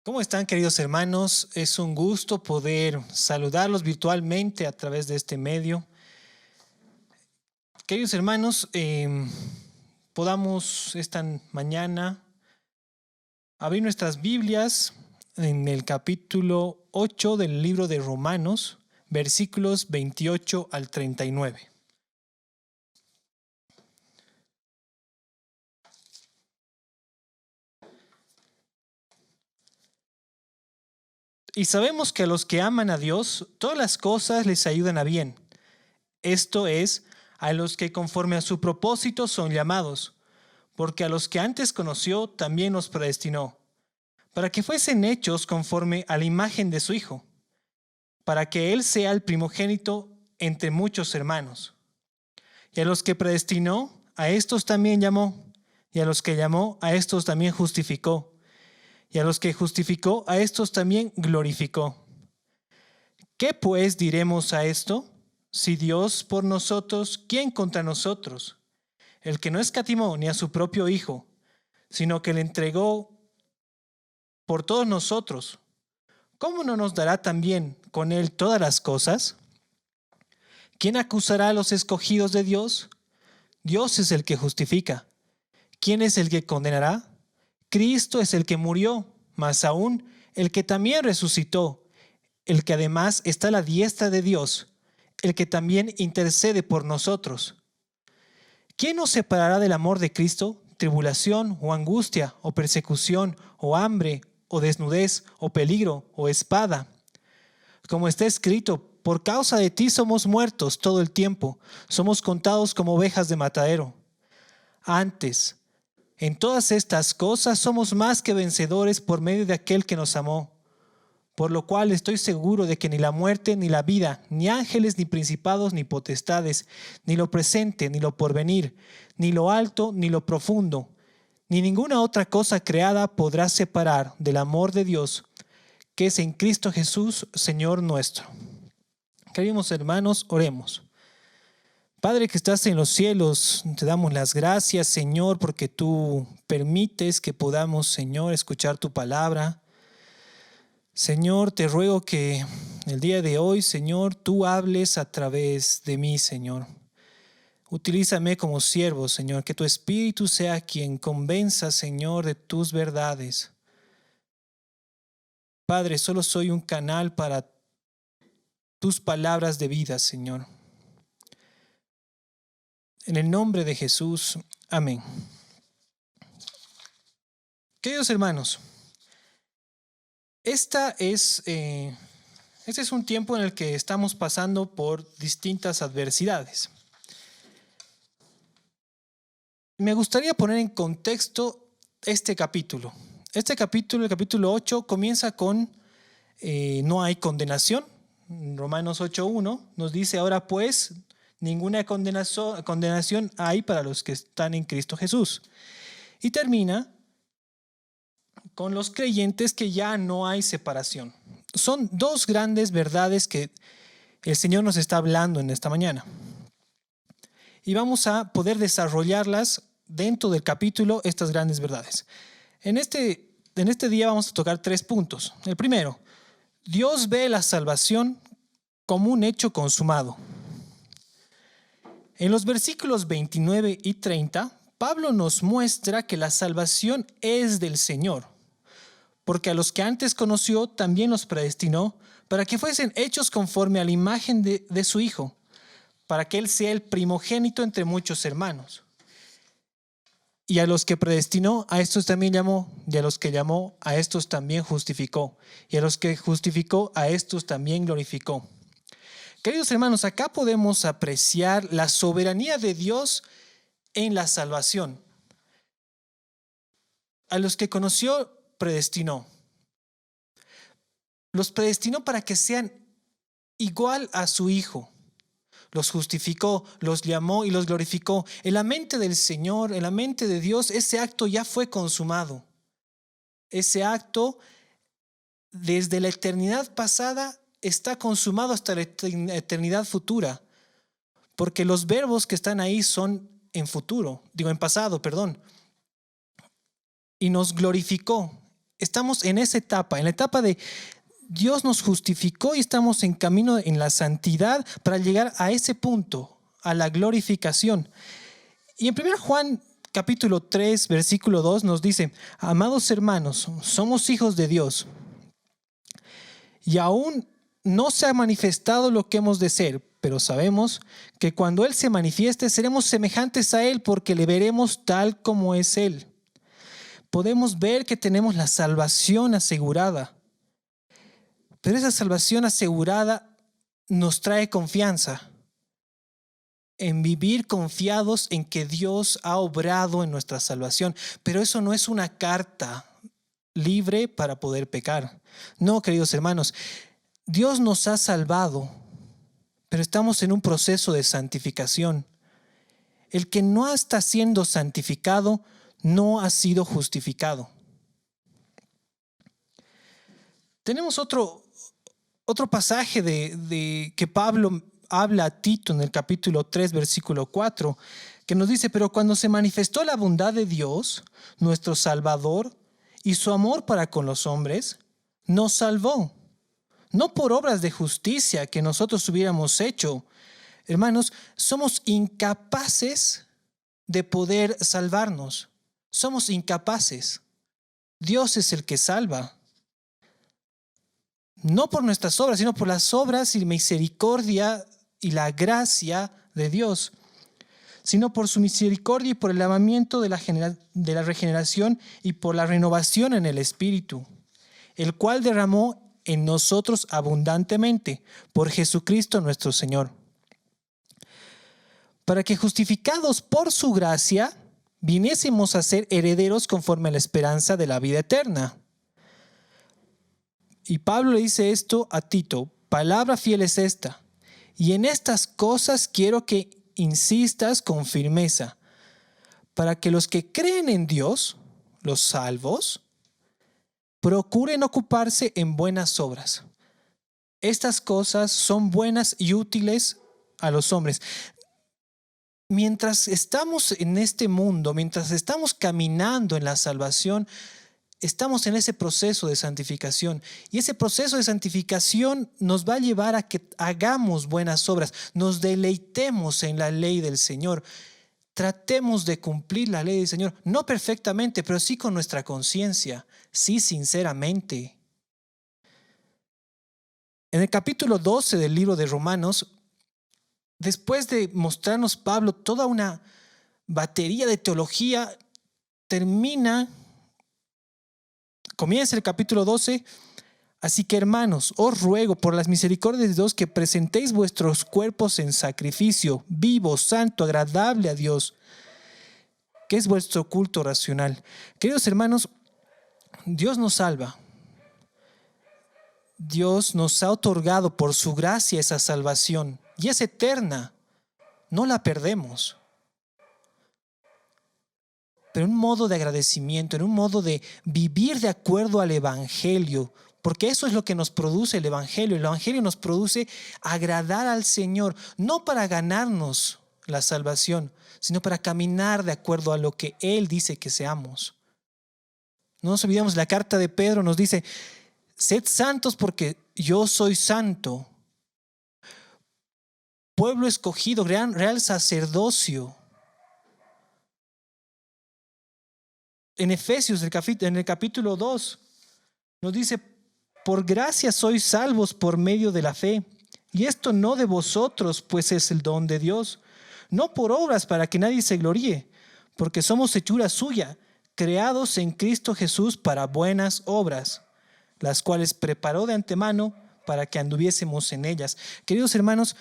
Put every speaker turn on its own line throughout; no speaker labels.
¿Cómo están, queridos hermanos? Es un gusto poder saludarlos virtualmente a través de este medio. Queridos hermanos, podamos esta mañana abrir nuestras Biblias en el capítulo 8 del libro de Romanos, versículos 28 al 39. Y sabemos que a los que aman a Dios, todas las cosas les ayudan a bien. Esto es, a los que conforme a su propósito son llamados, porque a los que antes conoció también los predestinó, para que fuesen hechos conforme a la imagen de su Hijo, para que Él sea el primogénito entre muchos hermanos. Y a los que predestinó, a estos también llamó, y a los que llamó, a estos también justificó, y a los que justificó, a estos también glorificó. ¿Qué pues diremos a esto? Si Dios por nosotros, ¿quién contra nosotros? El que no escatimó ni a su propio Hijo, sino que le entregó por todos nosotros, ¿cómo no nos dará también con Él todas las cosas? ¿Quién acusará a los escogidos de Dios? Dios es el que justifica. ¿Quién es el que condenará? Cristo es el que murió, más aún el que también resucitó, el que además está a la diestra de Dios, el que también intercede por nosotros. ¿Quién nos separará del amor de Cristo? ¿Tribulación o angustia o persecución o hambre o desnudez o peligro o espada? Como está escrito, por causa de ti somos muertos todo el tiempo, somos contados como ovejas de matadero. Antes, en todas estas cosas somos más que vencedores por medio de aquel que nos amó. Por lo cual estoy seguro de que ni la muerte, ni la vida, ni ángeles, ni principados, ni potestades, ni lo presente, ni lo porvenir, ni lo alto, ni lo profundo, ni ninguna otra cosa creada podrá separar del amor de Dios, que es en Cristo Jesús, Señor nuestro. Queridos hermanos, oremos. Padre que estás en los cielos, te damos las gracias, Señor, porque tú permites que podamos, Señor, escuchar tu palabra. Señor, te ruego que el día de hoy, Señor, tú hables a través de mí, Señor. Utilízame como siervo, Señor, que tu Espíritu sea quien convenza, Señor, de tus verdades. Padre, solo soy un canal para tus palabras de vida, Señor. En el nombre de Jesús, amén. Queridos hermanos, este es un tiempo en el que estamos pasando por distintas adversidades. Me gustaría poner en contexto este capítulo. Este capítulo, el capítulo 8, comienza con no hay condenación. Romanos 8:1 nos dice, ahora pues, ninguna condenación hay para los que están en Cristo Jesús. Y termina con los creyentes que ya no hay separación. Son dos grandes verdades que el Señor nos está hablando en esta mañana. Y vamos a poder desarrollarlas dentro del capítulo, estas grandes verdades. En este día vamos a tocar 3 puntos. El primero, Dios ve la salvación como un hecho consumado. En los versículos 29 y 30, Pablo nos muestra que la salvación es del Señor, porque a los que antes conoció también los predestinó para que fuesen hechos conforme a la imagen de su Hijo, para que Él sea el primogénito entre muchos hermanos. Y a los que predestinó, a estos también llamó, y a los que llamó, a estos también justificó, y a los que justificó, a estos también glorificó. Queridos hermanos, acá podemos apreciar la soberanía de Dios en la salvación. A los que conoció, predestinó. Los predestinó para que sean igual a su Hijo. Los justificó, los llamó y los glorificó. En la mente del Señor, en la mente de Dios, ese acto ya fue consumado. Ese acto, desde la eternidad pasada, está consumado hasta la eternidad futura. Porque los verbos que están ahí son en pasado. Y nos glorificó. Estamos en esa etapa, en la etapa de Dios nos justificó y estamos en camino en la santidad para llegar a ese punto, a la glorificación. Y en 1 Juan capítulo 3, versículo 2 nos dice: amados hermanos, somos hijos de Dios y aún no se ha manifestado lo que hemos de ser, pero sabemos que cuando Él se manifieste seremos semejantes a Él porque le veremos tal como es Él. Podemos ver que tenemos la salvación asegurada. Pero esa salvación asegurada nos trae confianza en vivir confiados en que Dios ha obrado en nuestra salvación. Pero eso no es una carta libre para poder pecar. No, queridos hermanos, Dios nos ha salvado, pero estamos en un proceso de santificación. El que no está siendo santificado no ha sido justificado. Tenemos otro pasaje que Pablo habla a Tito en el capítulo 3, versículo 4, que nos dice: pero cuando se manifestó la bondad de Dios, nuestro Salvador, y su amor para con los hombres, nos salvó, no por obras de justicia que nosotros hubiéramos hecho. Hermanos, somos incapaces de poder salvarnos. Somos incapaces. Dios es el que salva. No por nuestras obras, sino por las obras y misericordia y la gracia de Dios, sino por su misericordia y por el lavamiento de la regeneración y por la renovación en el Espíritu, el cual derramó en nosotros abundantemente por Jesucristo nuestro Señor, para que justificados por su gracia viniésemos a ser herederos conforme a la esperanza de la vida eterna. Y Pablo le dice esto a Tito: palabra fiel es esta, y en estas cosas quiero que insistas con firmeza, para que los que creen en Dios, los salvos, procuren ocuparse en buenas obras. Estas cosas son buenas y útiles a los hombres. Mientras estamos en este mundo, mientras estamos caminando en la salvación, estamos en ese proceso de santificación. Y ese proceso de santificación nos va a llevar a que hagamos buenas obras, nos deleitemos en la ley del Señor. Tratemos de cumplir la ley del Señor, no perfectamente, pero sí con nuestra conciencia, sí sinceramente. En el capítulo 12 del libro de Romanos, después de mostrarnos Pablo toda una batería de teología, comienza el capítulo 12. Así que, hermanos, os ruego por las misericordias de Dios que presentéis vuestros cuerpos en sacrificio vivo, santo, agradable a Dios, que es vuestro culto racional. Queridos hermanos, Dios nos salva. Dios nos ha otorgado por su gracia esa salvación y es eterna. No la perdemos. Pero en un modo de agradecimiento, en un modo de vivir de acuerdo al Evangelio, porque eso es lo que nos produce el Evangelio. El Evangelio nos produce agradar al Señor, no para ganarnos la salvación, sino para caminar de acuerdo a lo que Él dice que seamos. No nos olvidemos, la carta de Pedro nos dice: sed santos porque yo soy santo. Pueblo escogido, real sacerdocio. En Efesios, en el capítulo 2, nos dice: por gracia sois salvos por medio de la fe, y esto no de vosotros, pues es el don de Dios, no por obras para que nadie se gloríe, porque somos hechura suya, creados en Cristo Jesús para buenas obras, las cuales preparó de antemano para que anduviésemos en ellas. Queridos hermanos,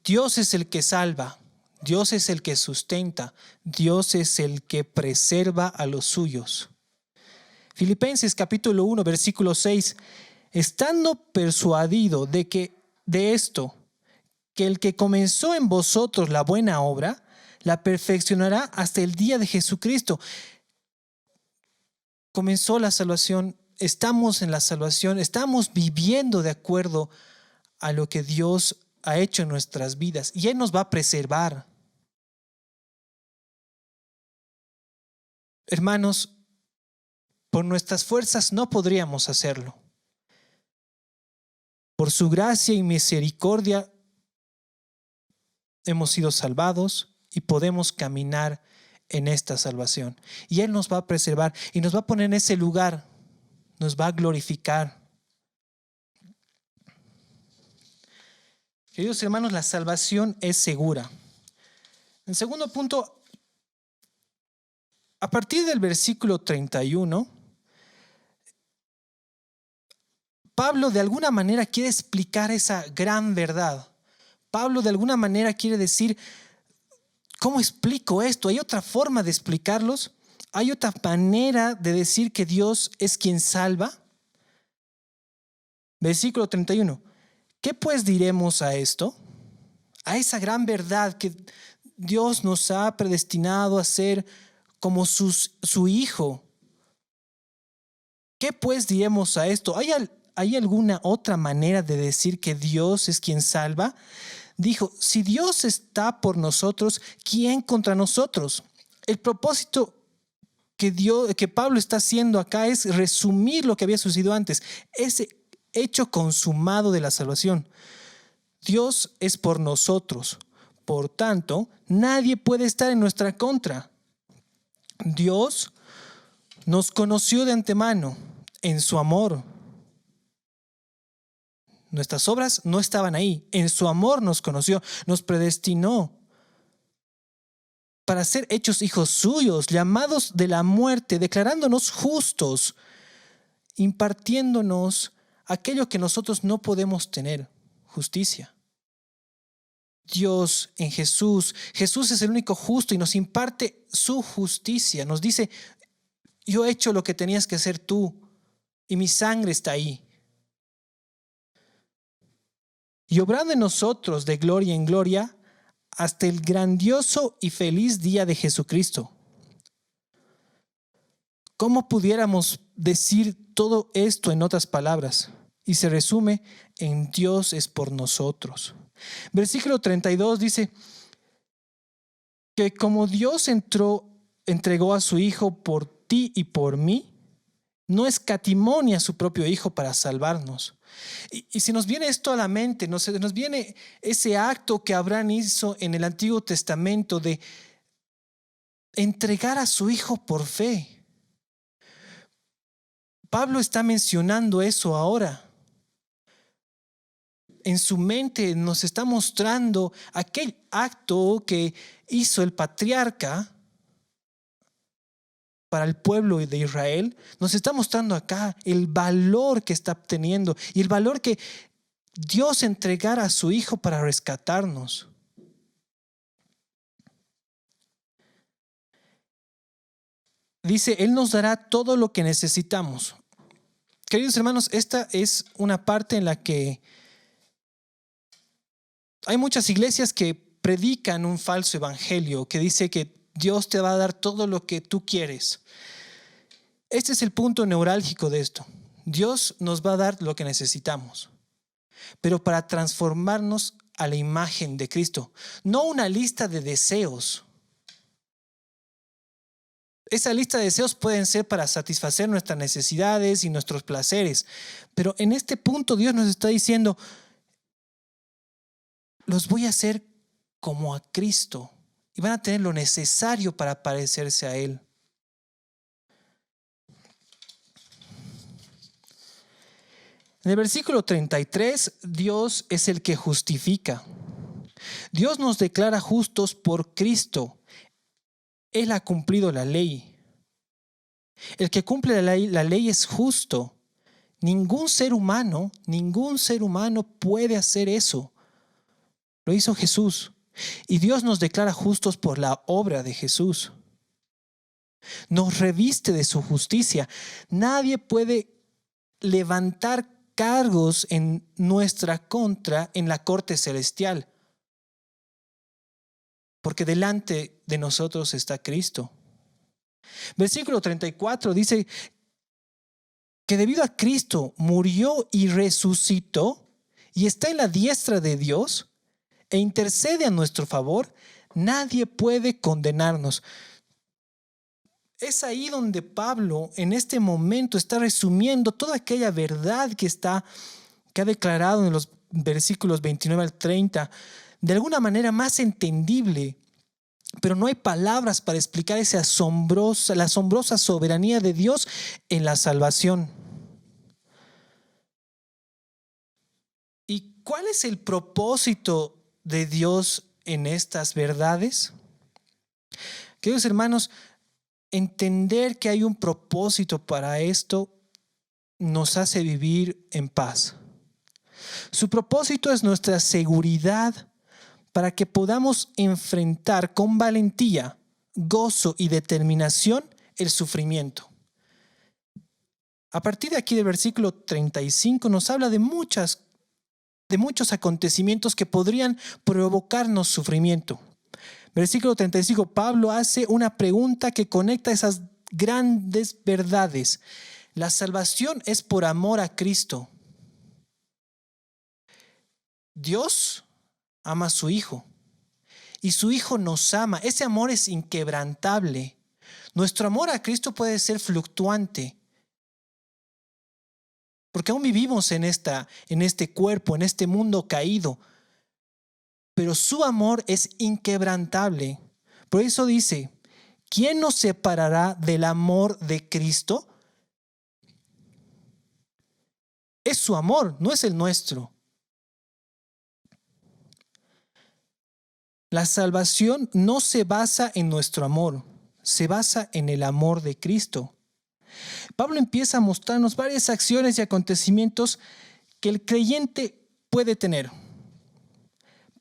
Dios es el que salva, Dios es el que sustenta, Dios es el que preserva a los suyos. Filipenses capítulo 1, versículo 6, estando persuadido de esto, que el que comenzó en vosotros la buena obra, la perfeccionará hasta el día de Jesucristo. Comenzó la salvación, estamos en la salvación, estamos viviendo de acuerdo a lo que Dios ha hecho en nuestras vidas y Él nos va a preservar. Hermanos, Por nuestras fuerzas no podríamos hacerlo. Por su gracia y misericordia hemos sido salvados y podemos caminar en esta salvación. Y Él nos va a preservar y nos va a poner en ese lugar, nos va a glorificar. Queridos hermanos, la salvación es segura. En segundo punto, a partir del versículo 31, Pablo de alguna manera quiere explicar esa gran verdad. Pablo de alguna manera quiere decir, ¿cómo explico esto? ¿Hay otra forma de explicarlos? ¿Hay otra manera de decir que Dios es quien salva? Versículo 31. ¿Qué pues diremos a esto? A esa gran verdad que Dios nos ha predestinado a ser como su Hijo. ¿Qué pues diremos a esto? ¿Hay alguna otra manera de decir que Dios es quien salva? Dijo, si Dios está por nosotros, ¿quién contra nosotros? El propósito que Pablo está haciendo acá es resumir lo que había sucedido antes, ese hecho consumado de la salvación. Dios es por nosotros, por tanto, nadie puede estar en nuestra contra. Dios nos conoció de antemano en su amor. Nuestras obras no estaban ahí. En su amor nos conoció, nos predestinó para ser hechos hijos suyos, llamados de la muerte, declarándonos justos, impartiéndonos aquello que nosotros no podemos tener, justicia. Dios en Jesús es el único justo y nos imparte su justicia. Nos dice, yo he hecho lo que tenías que hacer tú y mi sangre está ahí. Y obrando en nosotros de gloria en gloria hasta el grandioso y feliz día de Jesucristo. ¿Cómo pudiéramos decir todo esto en otras palabras? Y se resume en Dios es por nosotros. Versículo 32 dice que como Dios entregó a su Hijo por ti y por mí, no escatimó ni a su propio Hijo para salvarnos. Y si nos viene esto a la mente, nos viene ese acto que Abraham hizo en el Antiguo Testamento de entregar a su Hijo por fe. Pablo está mencionando eso ahora. En su mente nos está mostrando aquel acto que hizo el patriarca para el pueblo de Israel. Nos está mostrando acá el valor que está obteniendo y el valor que Dios entregara a su Hijo para rescatarnos. Dice, Él nos dará todo lo que necesitamos. Queridos hermanos, esta es una parte en la que hay muchas iglesias que predican un falso evangelio que dice que Dios te va a dar todo lo que tú quieres. Este es el punto neurálgico de esto. Dios nos va a dar lo que necesitamos, pero para transformarnos a la imagen de Cristo, no una lista de deseos. Esa lista de deseos pueden ser para satisfacer nuestras necesidades y nuestros placeres, pero en este punto Dios nos está diciendo, los voy a hacer como a Cristo y van a tener lo necesario para parecerse a Él. En el versículo 33, Dios es el que justifica. Dios nos declara justos por Cristo. Él ha cumplido la ley. El que cumple la ley es justo. Ningún ser humano puede hacer eso. Lo hizo Jesús. Y Dios nos declara justos por la obra de Jesús. Nos reviste de su justicia. Nadie puede levantar cargos en nuestra contra en la corte celestial, porque delante de nosotros está Cristo. Versículo 34 dice que debido a Cristo murió y resucitó y está en la diestra de Dios e intercede a nuestro favor, nadie puede condenarnos. Es ahí donde Pablo en este momento está resumiendo toda aquella verdad que ha declarado en los versículos 29 al 30, de alguna manera más entendible, pero no hay palabras para explicar la asombrosa soberanía de Dios en la salvación. ¿Y cuál es el propósito de Dios en estas verdades? Queridos hermanos, entender que hay un propósito para esto nos hace vivir en paz. Su propósito es nuestra seguridad para que podamos enfrentar con valentía, gozo y determinación el sufrimiento. A partir de aquí del versículo 35 nos habla de muchos acontecimientos que podrían provocarnos sufrimiento. Versículo 35, Pablo hace una pregunta que conecta esas grandes verdades. La salvación es por amor a Cristo. Dios ama a su Hijo y su Hijo nos ama. Ese amor es inquebrantable. Nuestro amor a Cristo puede ser fluctuante, porque aún vivimos en este cuerpo, en este mundo caído, pero su amor es inquebrantable. Por eso dice, ¿quién nos separará del amor de Cristo? Es su amor, no es el nuestro. La salvación no se basa en nuestro amor, se basa en el amor de Cristo. Pablo empieza a mostrarnos varias acciones y acontecimientos que el creyente puede tener,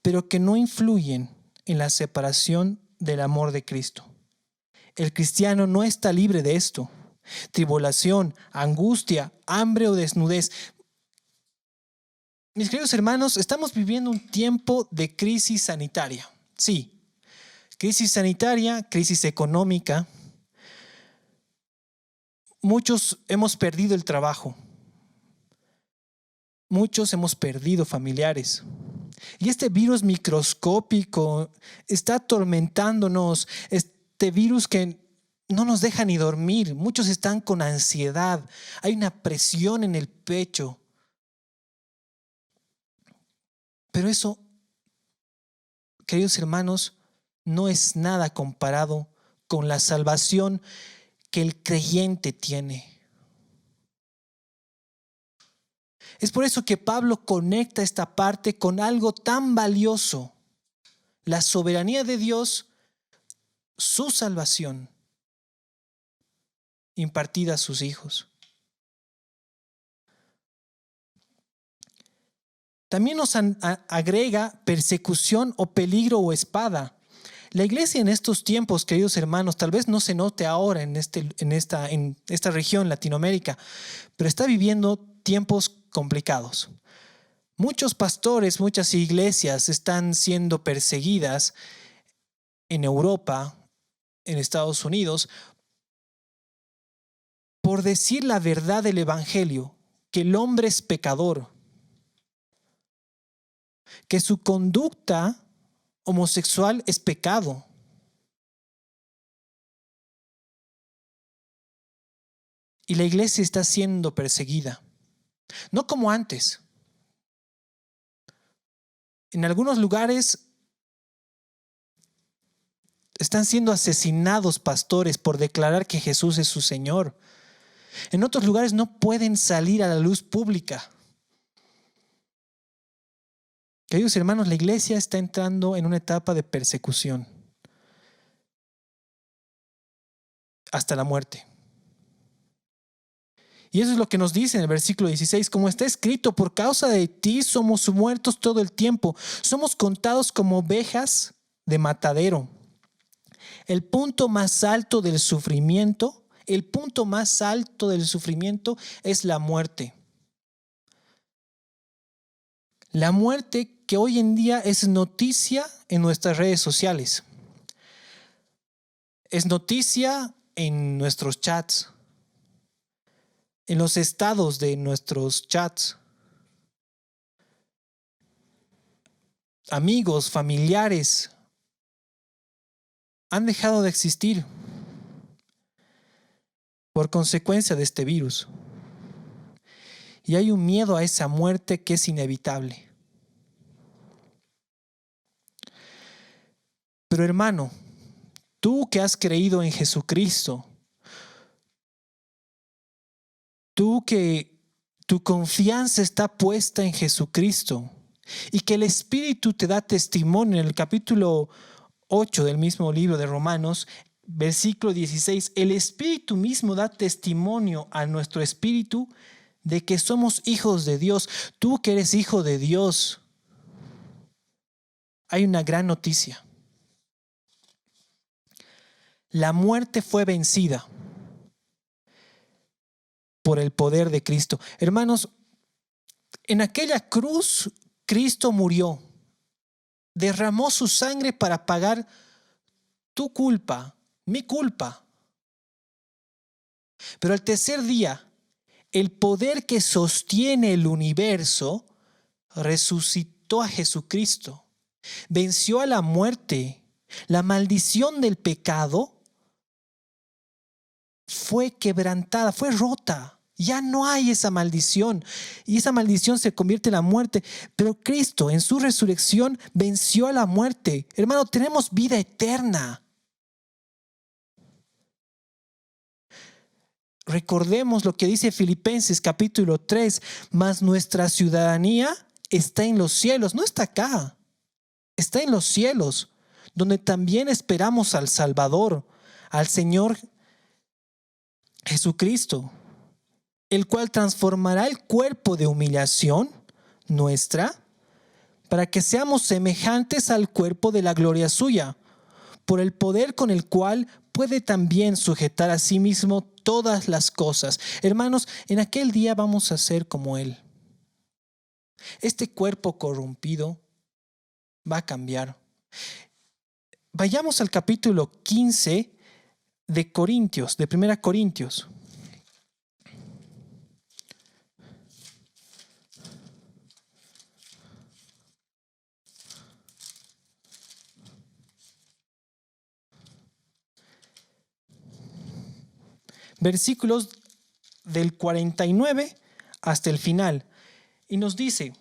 pero que no influyen en la separación del amor de Cristo. El cristiano no está libre de esto. Tribulación, angustia, hambre o desnudez. Mis queridos hermanos, estamos viviendo un tiempo de crisis sanitaria. Sí, crisis sanitaria, crisis económica. Muchos hemos perdido el trabajo. Muchos hemos perdido familiares. Y este virus microscópico está atormentándonos. Este virus que no nos deja ni dormir. Muchos están con ansiedad. Hay una presión en el pecho. Pero eso, queridos hermanos, no es nada comparado con la salvación que el creyente tiene. Es por eso que Pablo conecta esta parte con algo tan valioso: la soberanía de Dios, su salvación impartida a sus hijos. También nos agrega persecución o peligro o espada. La iglesia en estos tiempos, queridos hermanos, tal vez no se note ahora en esta región, Latinoamérica, pero está viviendo tiempos complicados. Muchos pastores, muchas iglesias están siendo perseguidas en Europa, en Estados Unidos, por decir la verdad del evangelio, que el hombre es pecador, que su conducta homosexual es pecado. Y la iglesia está siendo perseguida. No como antes. En algunos lugares están siendo asesinados pastores por declarar que Jesús es su Señor. En otros lugares no pueden salir a la luz pública. Queridos hermanos, la iglesia está entrando en una etapa de persecución hasta la muerte. Y eso es lo que nos dice en el versículo 16, como está escrito, por causa de ti somos muertos todo el tiempo, somos contados como ovejas de matadero. El punto más alto del sufrimiento es la muerte. La muerte que hoy en día es noticia en nuestras redes sociales. Es noticia en nuestros chats, en los estados de nuestros chats. Amigos, familiares han dejado de existir. por consecuencia de este virus. Y hay un miedo a esa muerte que es inevitable. Pero hermano, tú que has creído en Jesucristo, tú que tu confianza está puesta en Jesucristo y que el Espíritu te da testimonio en el capítulo 8 del mismo libro de Romanos, versículo 16, el Espíritu mismo da testimonio a nuestro espíritu de que somos hijos de Dios. Tú que eres hijo de Dios, hay una gran noticia. La muerte fue vencida por el poder de Cristo. Hermanos, en aquella cruz Cristo murió, derramó su sangre para pagar tu culpa, mi culpa. Pero al tercer día, el poder que sostiene el universo resucitó a Jesucristo, venció a la muerte. La maldición del pecado fue quebrantada, fue rota. Ya no hay esa maldición y esa maldición se convierte en la muerte. Pero Cristo en su resurrección venció a la muerte. Hermano, tenemos vida eterna. Recordemos lo que dice Filipenses capítulo 3, mas nuestra ciudadanía está en los cielos, no está acá, está en los cielos, donde también esperamos al Salvador, al Señor Jesucristo, el cual transformará el cuerpo de humillación nuestra para que seamos semejantes al cuerpo de la gloria suya, por el poder con el cual puede también sujetar a sí mismo todas las cosas. Hermanos, en aquel día vamos a ser como Él. Este cuerpo corrompido va a cambiar. Vayamos al capítulo 15 de Corintios, de 1 Corintios. Versículos del 49 hasta el final. Y nos dice: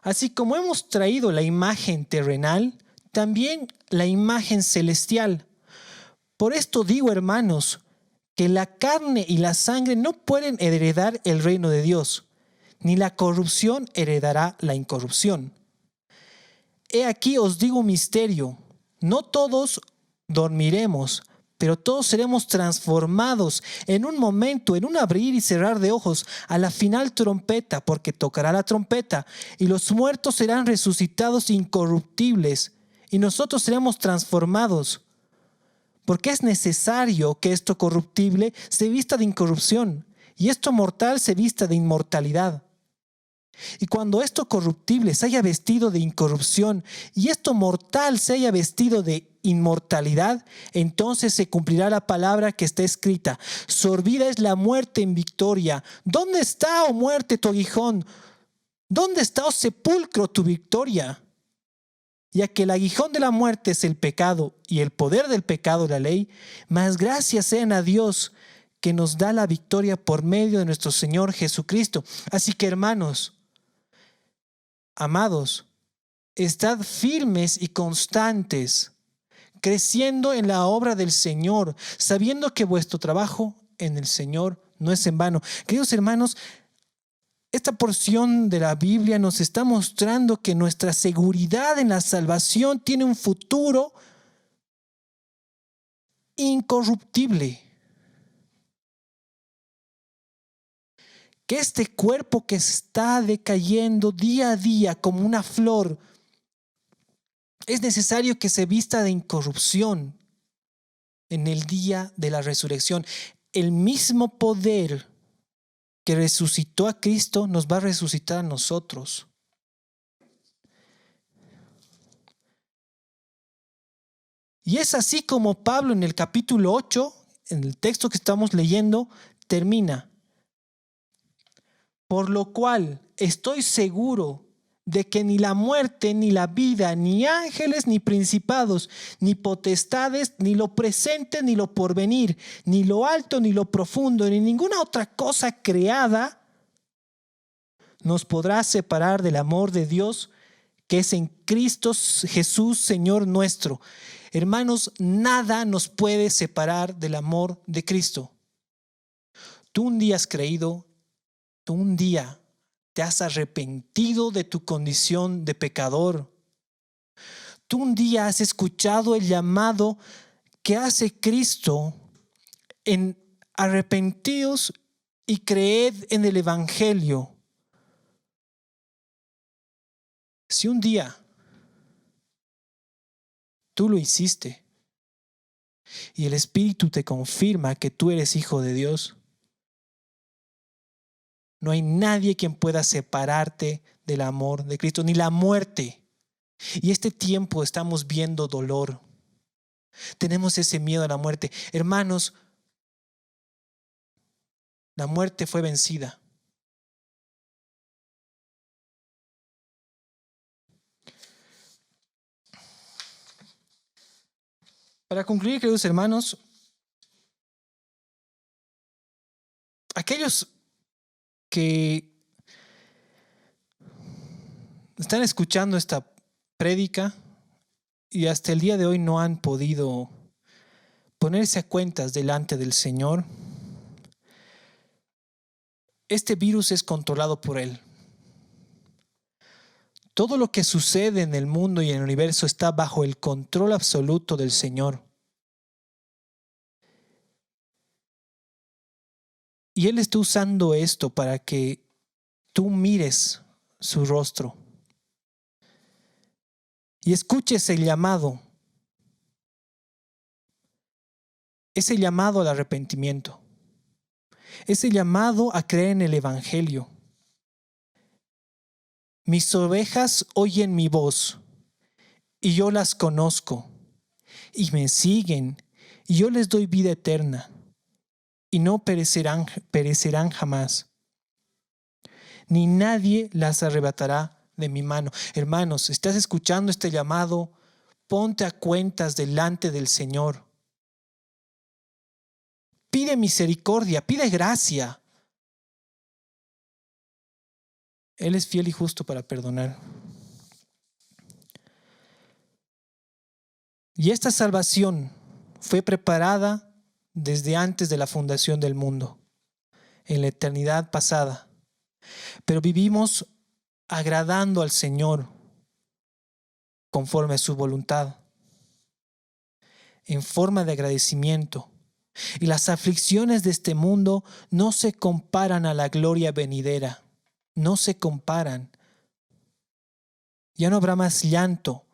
así como hemos traído la imagen terrenal, también la imagen celestial. Por esto digo, hermanos, que la carne y la sangre no pueden heredar el reino de Dios, ni la corrupción heredará la incorrupción. He aquí os digo un misterio: no todos dormiremos, pero todos seremos transformados en un momento, en un abrir y cerrar de ojos, a la final trompeta, porque tocará la trompeta, y los muertos serán resucitados incorruptibles, y nosotros seremos transformados. Porque es necesario que esto corruptible se vista de incorrupción, y esto mortal se vista de inmortalidad. Y cuando esto corruptible se haya vestido de incorrupción y esto mortal se haya vestido de inmortalidad, entonces se cumplirá la palabra que está escrita: sorbida es la muerte en victoria. ¿Dónde está, oh muerte, tu aguijón? ¿Dónde está, oh sepulcro, tu victoria? Ya que el aguijón de la muerte es el pecado y el poder del pecado la ley, mas gracias sean a Dios que nos da la victoria por medio de nuestro Señor Jesucristo. Así que, hermanos, amados, estad firmes y constantes, creciendo en la obra del Señor, sabiendo que vuestro trabajo en el Señor no es en vano. Queridos hermanos, esta porción de la Biblia nos está mostrando que nuestra seguridad en la salvación tiene un futuro incorruptible. Que este cuerpo que está decayendo día a día como una flor, es necesario que se vista de incorrupción en el día de la resurrección. El mismo poder que resucitó a Cristo nos va a resucitar a nosotros. Y es así como Pablo en el capítulo 8, en el texto que estamos leyendo, termina: por lo cual estoy seguro de que ni la muerte, ni la vida, ni ángeles, ni principados, ni potestades, ni lo presente, ni lo porvenir, ni lo alto, ni lo profundo, ni ninguna otra cosa creada nos podrá separar del amor de Dios que es en Cristo Jesús, Señor nuestro. Hermanos, nada nos puede separar del amor de Cristo. Tú un día has creído, tú un día te has arrepentido de tu condición de pecador. Tú un día has escuchado el llamado que hace Cristo en arrepentidos y creed en el Evangelio. Si un día tú lo hiciste y el Espíritu te confirma que tú eres hijo de Dios, no hay nadie quien pueda separarte del amor de Cristo, ni la muerte. Y este tiempo estamos viendo dolor. Tenemos ese miedo a la muerte. Hermanos, la muerte fue vencida. Para concluir, queridos hermanos, aquellos que están escuchando esta prédica y hasta el día de hoy no han podido ponerse a cuentas delante del Señor, este virus es controlado por Él. Todo lo que sucede en el mundo y en el universo está bajo el control absoluto del Señor. Y Él está usando esto para que tú mires su rostro y escuches el llamado, ese llamado al arrepentimiento, ese llamado a creer en el Evangelio. Mis ovejas oyen mi voz y yo las conozco y me siguen y yo les doy vida eterna y no perecerán jamás, ni nadie las arrebatará de mi mano. Hermanos, ¿estás escuchando este llamado? Ponte a cuentas delante del Señor. Pide misericordia, pide gracia. Él es fiel y justo para perdonar. Y esta salvación fue preparada desde antes de la fundación del mundo, en la eternidad pasada. Pero vivimos agradando al Señor conforme a su voluntad, en forma de agradecimiento. Y las aflicciones de este mundo no se comparan a la gloria venidera. No se comparan. Ya no habrá más llanto.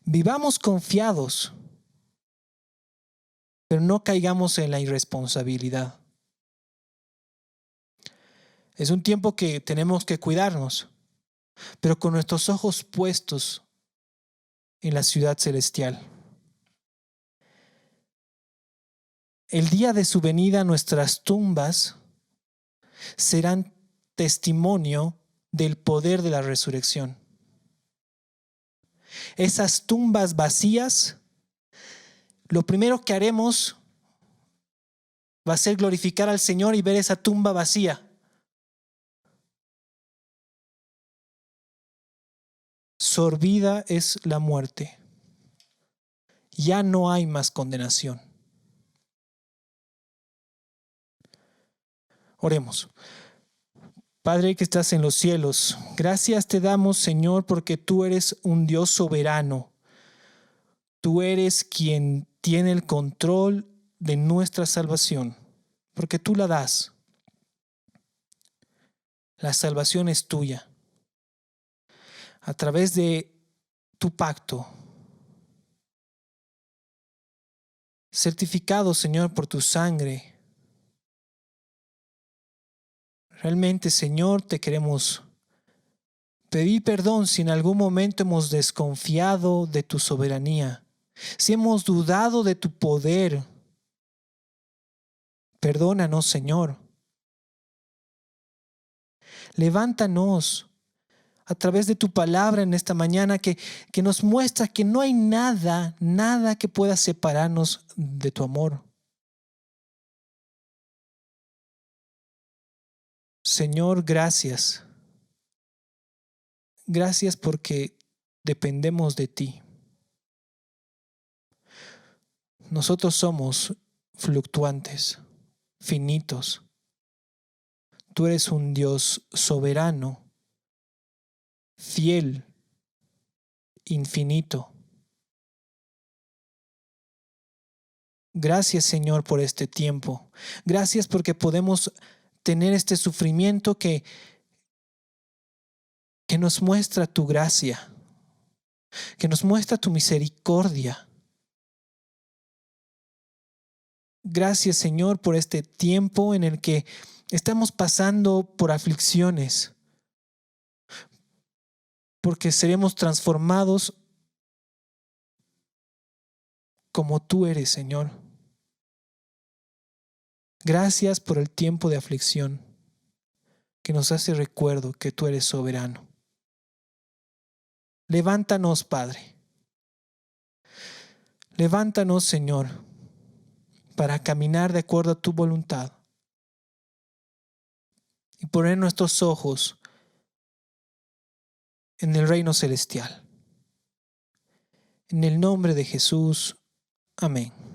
Vivamos confiados, pero no caigamos en la irresponsabilidad. Es un tiempo que tenemos que cuidarnos, pero con nuestros ojos puestos en la ciudad celestial. El día de su venida, nuestras tumbas serán testimonio del poder de la resurrección. Esas tumbas vacías, lo primero que haremos va a ser glorificar al Señor y ver esa tumba vacía. Sorbida es la muerte. Ya no hay más condenación. Oremos. Padre que estás en los cielos, gracias te damos, Señor, porque tú eres un Dios soberano. Tú eres quien tiene el control de nuestra salvación, porque tú la das. La salvación es tuya. A través de tu pacto, certificado, Señor, por tu sangre. Realmente, Señor, te queremos pedir perdón si en algún momento hemos desconfiado de tu soberanía, si hemos dudado de tu poder. Perdónanos, Señor. Levántanos a través de tu palabra en esta mañana que nos muestra que no hay nada, nada que pueda separarnos de tu amor. Señor, gracias. Gracias porque dependemos de ti. Nosotros somos fluctuantes, finitos. Tú eres un Dios soberano, fiel, infinito. Gracias, Señor, por este tiempo. Gracias porque podemos tener este sufrimiento que nos muestra tu gracia, que nos muestra tu misericordia. Gracias, Señor, por este tiempo en el que estamos pasando por aflicciones, porque seremos transformados como tú eres, Señor. Gracias por el tiempo de aflicción que nos hace recuerdo que tú eres soberano. Levántanos, Padre. Levántanos, Señor, para caminar de acuerdo a tu voluntad y poner nuestros ojos en el reino celestial. En el nombre de Jesús. Amén.